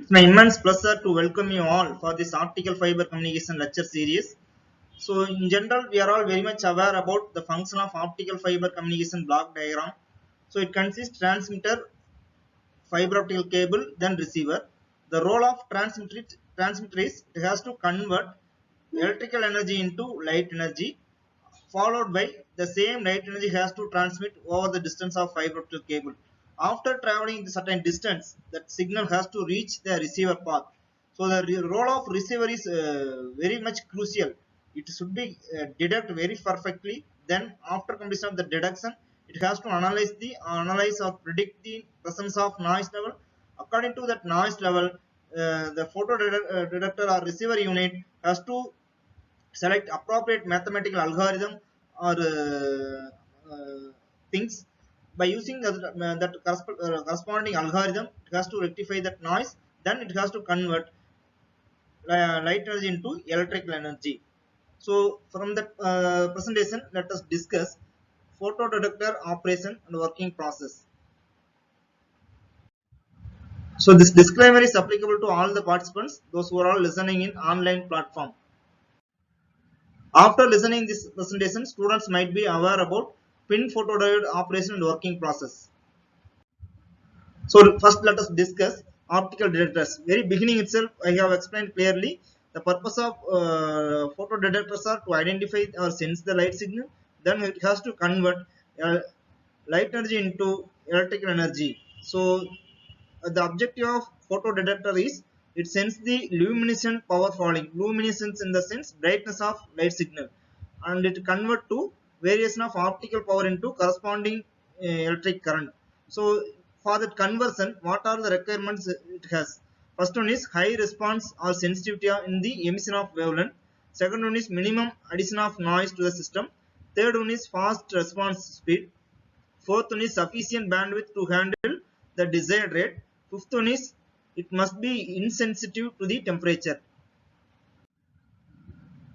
It's my immense pleasure to welcome you all for this optical fiber communication lecture series. So in general, we are all very much aware about the function of optical fiber communication block diagram. So it consists transmitter, fiber optical cable, then receiver. The role of transmitter is it has to convert electrical energy into light energy, followed by the same light energy has to transmit over the distance of fiber optic cable. After traveling a certain distance, that signal has to reach the receiver path. So the role of receiver is very much crucial. It should be deduct very perfectly. Then after completion of the deduction, it has to analyze or predict the presence of noise level. According to that noise level, the photo detector or receiver unit has to select appropriate mathematical algorithm or things. By using that corresponding algorithm, it has to rectify that noise, then it has to convert light energy into electrical energy. So from that presentation, let us discuss photodetector operation and working process. So this disclaimer is applicable to all the participants, those who are all listening in online platform. After listening this presentation, students might be aware about pin photodiode operation and working process. So first let us discuss optical detectors. Very beginning itself, I have explained clearly the purpose of photodetectors are to identify or sense the light signal. Then it has to convert uh, light energy into electrical energy. So the objective of photodetector is it sends the luminescent power falling. Luminescence in the sense brightness of light signal, and it convert to variation of optical power into corresponding electric current. So for that conversion, what are the requirements it has? First one is high response or sensitivity in the emission of wavelength. Second one is minimum addition of noise to the system. Third one is fast response speed. Fourth one is sufficient bandwidth to handle the desired rate. Fifth one is it must be insensitive to the temperature.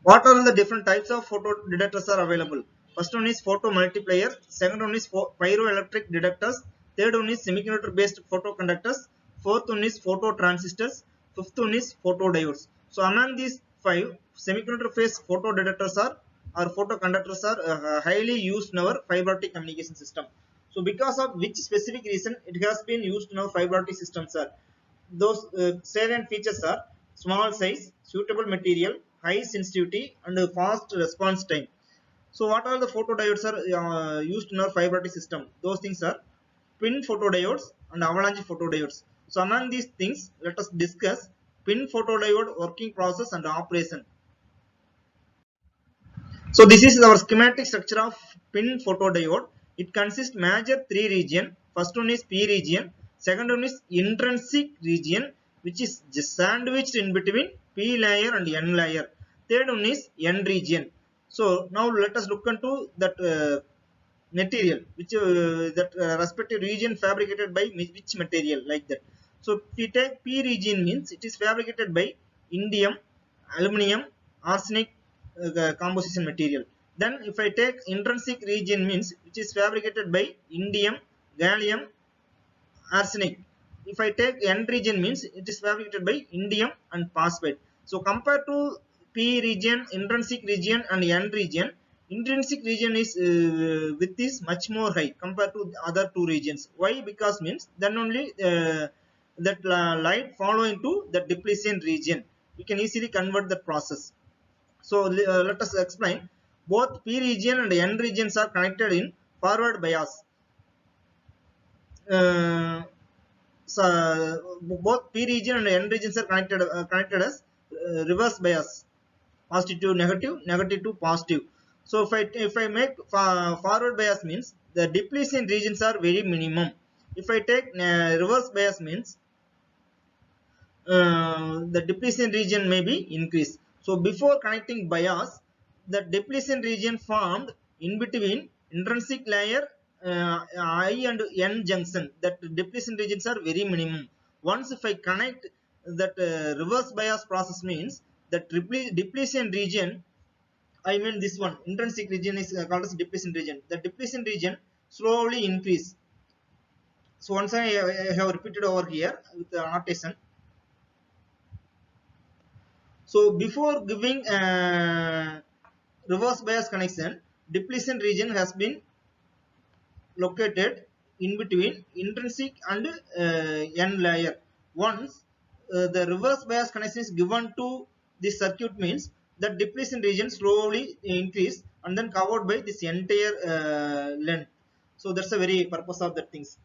What are the different types of photo detectors are available? First one is photo multiplier. Second one is pyroelectric detectors. Third one is semiconductor based photoconductors. Fourth one is photo transistors. Fifth one is photodiodes. So among these five, semiconductor based photo detectors are or photoconductors are highly used in our fiber optic communication system. So because of which specific reason it has been used in our fiber optic systems, sir? Those salient features are small size, suitable material, high sensitivity, and fast response time. So, what are the photodiodes are used in our fiber optic system? Those things are pin photodiodes and avalanche photodiodes. So, among these things, let us discuss pin photodiode working process and operation. So, this is our schematic structure of pin photodiode. It consists major three region. First one is P region. Second one is intrinsic region, which is just sandwiched in between P layer and N layer. Third one is N region. So now let us look into that material, which that respective region fabricated by which material, like that. So if we take P region means it is fabricated by indium, aluminum, arsenic composition material. Then if I take intrinsic region means which is fabricated by indium, gallium, arsenic. If I take N region means it is fabricated by indium and phosphate. So compared to P region, intrinsic region and N region, intrinsic region is width is much more high compared to the other two regions. Why? Because means then only that light follow into the depletion region. We can easily convert the process. So let us explain. Both P region and N regions are connected in forward bias. Uh, so both P region and N regions are connected as reverse bias, positive to negative, negative to positive. So if I make forward bias means the depletion regions are very minimum. If I take reverse bias means the depletion region may be increased. So before connecting bias, the depletion region formed in between intrinsic layer I and N junction, that depletion regions are very minimum. Once if I connect that reverse bias process means that depletion region, I mean this one intrinsic region is called as depletion region. The depletion region slowly increase. So once I have repeated over here with the annotation. So before giving reverse bias connection, depletion region has been located in between intrinsic and n layer. Once the reverse bias connection is given to this circuit, means the depletion region slowly increase and then covered by this entire length. So that's the very purpose of that things.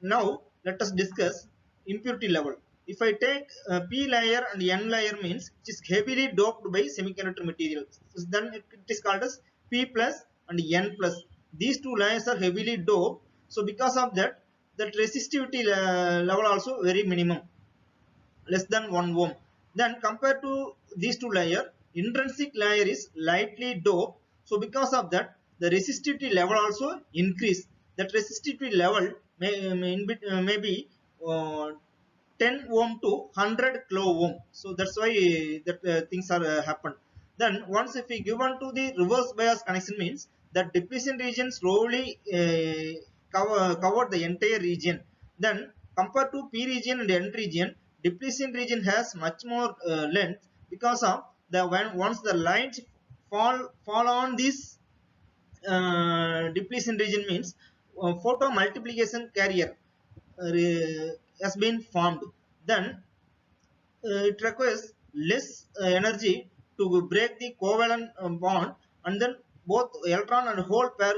Now let us discuss impurity level. If I take p layer and n layer, means it is heavily doped by semiconductor materials, then it is called as p plus and n plus. These two layers are heavily doped, so because of that, that resistivity level also very minimum, less than 1 ohm. Then compared to these two layer, intrinsic layer is lightly doped, so because of that, the resistivity level also increase. That resistivity level may be uh, 10 ohm to 100 kilo ohm. So that's why that things are happen. Then once if we given to the reverse bias connection, means that depletion region slowly cover the entire region. Then compared to p region and n region, depletion region has much more length, because of the when once the lines fall on this depletion region, means photo multiplication carrier has been formed. Then it requires less energy to break the covalent bond, and then both electron and hole pair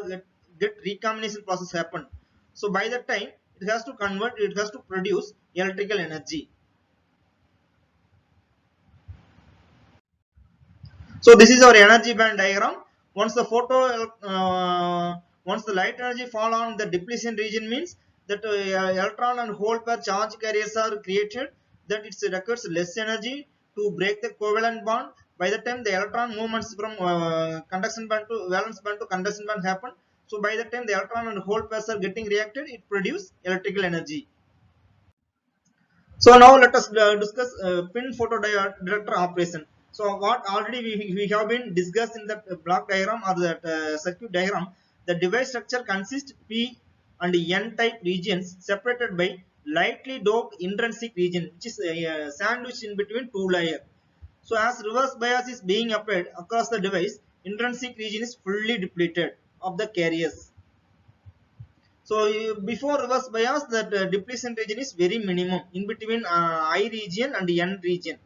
get recombination process happen. So by that time, it has to produce electrical energy. So this is our energy band diagram. Once the once the light energy fall on the depletion region, means that electron and hole pair charge carriers are created. That it requires less energy to break the covalent bond. By the time the electron movements from conduction band to valence band to conduction band happen. So by the time the electron and hole pairs are getting reacted, it produces electrical energy. So now let us discuss pin photodetector operation. So what already we have been discussed in the block diagram or that circuit diagram, the device structure consists P and N type regions separated by lightly doped intrinsic region, which is sandwiched in between two layers. So as reverse bias is being applied across the device, intrinsic region is fully depleted of the carriers. So before reverse bias, that depletion region is very minimum in between I region and N region.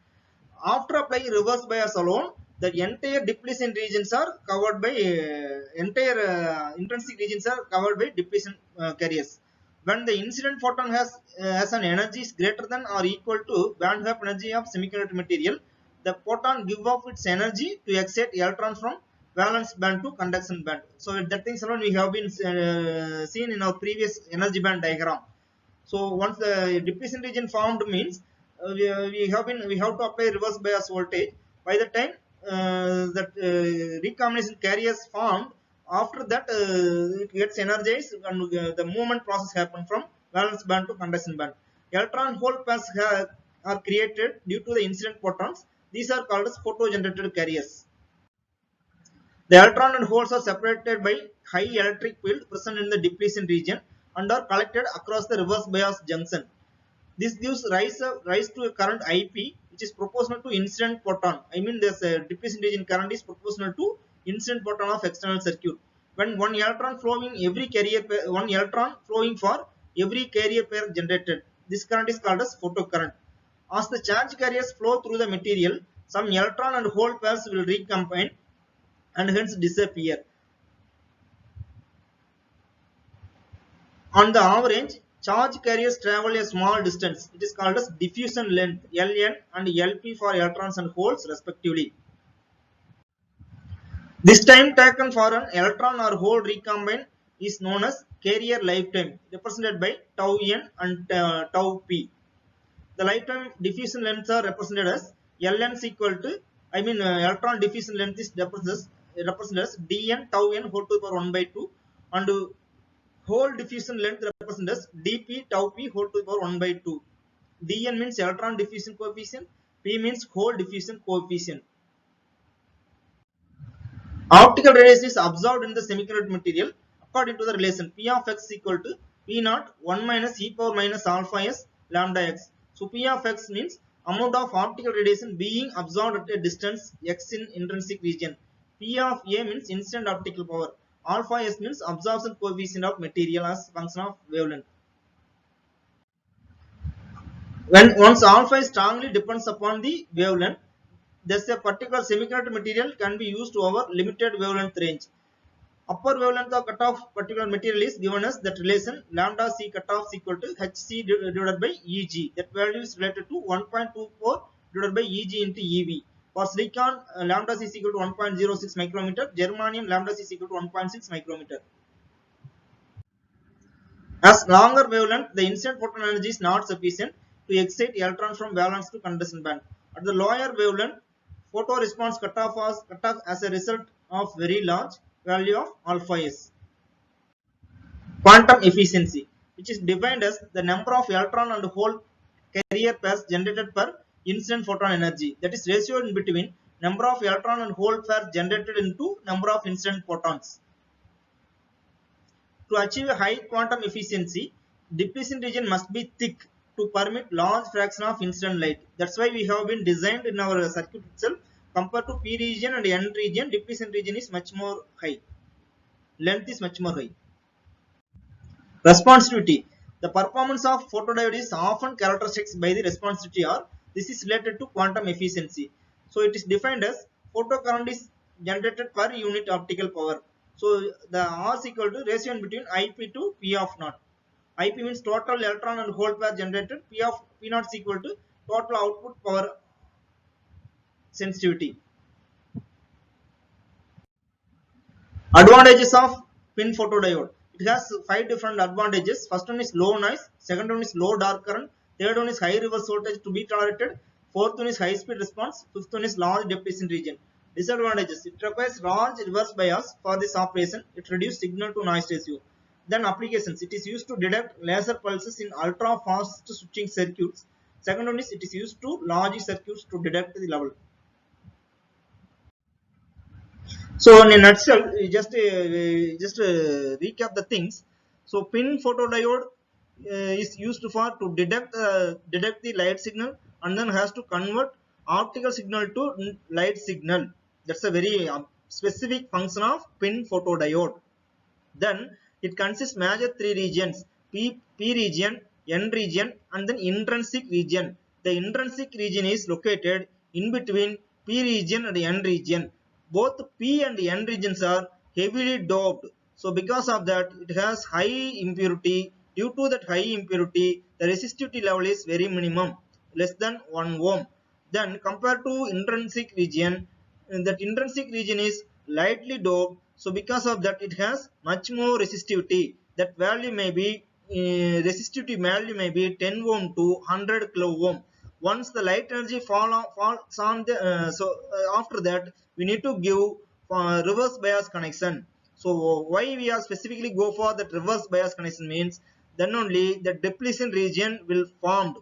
After applying reverse bias alone, the entire depletion regions are covered by entire intrinsic regions are covered by depletion carriers. When the incident photon has an energy is greater than or equal to band gap energy of semiconductor material, the photon give off its energy to excite electrons from valence band to conduction band. So that things alone we have been seen in our previous energy band diagram. So once the depletion region formed, means we have to apply reverse bias voltage. By the time that recombination carriers formed, after that it gets energized and the movement process happen from valence band to conduction band. Electron hole pairs are created due to the incident photons. These are called as photo-generated carriers. The electron and holes are separated by high electric field present in the depletion region and are collected across the reverse bias junction. This gives rise to a current IP, which is proportional to incident photon. I mean, this depletion region current is proportional to incident photon of external circuit. When one electron flowing one electron flowing for every carrier pair generated, this current is called as photocurrent. As the charge carriers flow through the material, some electron and hole pairs will recombine and hence disappear. On the average, charge carriers travel a small distance. It is called as diffusion length, Ln and Lp for electrons and holes respectively. This time taken for an electron or hole recombine is known as carrier lifetime, represented by tau n and tau p. The lifetime diffusion lengths are represented as Ln is equal to, electron diffusion length is represented as dn tau n whole to the power 1 by 2, and hole diffusion length represented as dp tau p whole to the power 1 by 2. dn means electron diffusion coefficient, p means hole diffusion coefficient. Optical radiation is observed in the semiconductor material according to the relation P of x equal to P naught 1 minus e power minus alpha s lambda x. So P of x means amount of optical radiation being absorbed at a distance x in intrinsic region. P of A means incident optical power. Alpha S means absorption coefficient of material as function of wavelength. When once alpha is strongly depends upon the wavelength, thus a particular semiconductor material can be used to our limited wavelength range. Upper wavelength of cutoff particular material is given as that relation lambda c cutoff is equal to hc divided by eg. That value is related to 1.24 divided by eg into ev. For silicon, lambda c is equal to 1.06 micrometer. Germanium, lambda c is equal to 1.6 micrometer. As longer wavelength, the incident photon energy is not sufficient to excite electrons from valence to conduction band. At the lower wavelength, photoresponse cutoff as a result of very large value of alpha s. Quantum efficiency, which is defined as the number of electron and hole carrier pairs generated per incident photon energy. That is ratio in between number of electron and hole pairs generated into number of incident photons. To achieve a high quantum efficiency, depletion region must be thick to permit large fraction of incident light. That's why we have been designed in our circuit itself. Compared to P region and N region, depletion region is much more high. Length is much more high. Responsivity. The performance of photodiode is often characterized by the responsivity, or this is related to quantum efficiency. So it is defined as photocurrent is generated per unit optical power. So the R is equal to ratio in between IP to P of naught. IP means total electron and hole pair generated. P naught is equal to total output power sensitivity. Advantages of PIN photodiode. It has 5 different advantages. First one is low noise, second one is low dark current, third one is high reverse voltage to be tolerated, fourth one is high speed response, fifth one is large depletion region. Disadvantages. It requires large reverse bias for this operation. It reduces signal to noise ratio. Then applications. It is used to detect laser pulses in ultra fast switching circuits. Second one is it is used to logic circuits to detect the level. So in a nutshell, just recap the things. So PIN photodiode is used for to detect the light signal and then has to convert optical signal to light signal. That's a very specific function of PIN photodiode. Then it consists major three regions: P region, N region, and then intrinsic region. The intrinsic region is located in between P region and N region. Both P and N regions are heavily doped. So because of that, it has high impurity. Due to that high impurity, the resistivity level is very minimum, less than 1 ohm. Then compared to intrinsic region, that intrinsic region is lightly doped. So because of that, it has much more resistivity. That value may be resistivity value may be 10 ohm to 100 kilo ohm. Once the light energy falls on the after that we need to give reverse bias connection. So why we are specifically go for that reverse bias connection means then only the depletion region will formed.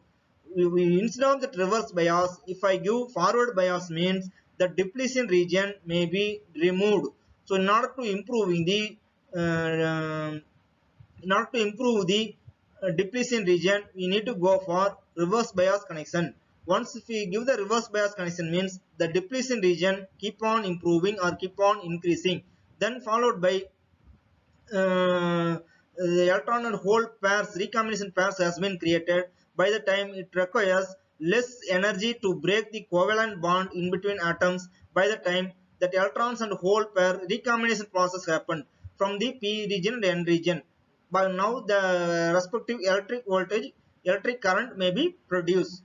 Instead of that reverse bias, if I give forward bias means the depletion region may be removed. So in order to improving the depletion region, we need to go for reverse bias connection. Once if we give the reverse bias connection means the depletion region keep on improving or keep on increasing. Then followed by the electron and hole pairs, recombination pairs has been created. By the time it requires less energy to break the covalent bond in between atoms. By the time that electrons and hole pair recombination process happened from the P region and N region. By now the respective electric current may be produced.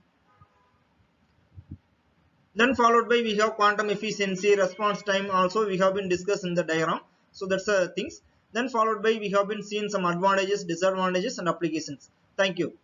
Then followed by we have quantum efficiency, response time also we have been discussed in the diagram. So that's the things. Then followed by we have been seeing some advantages, disadvantages and applications. Thank you.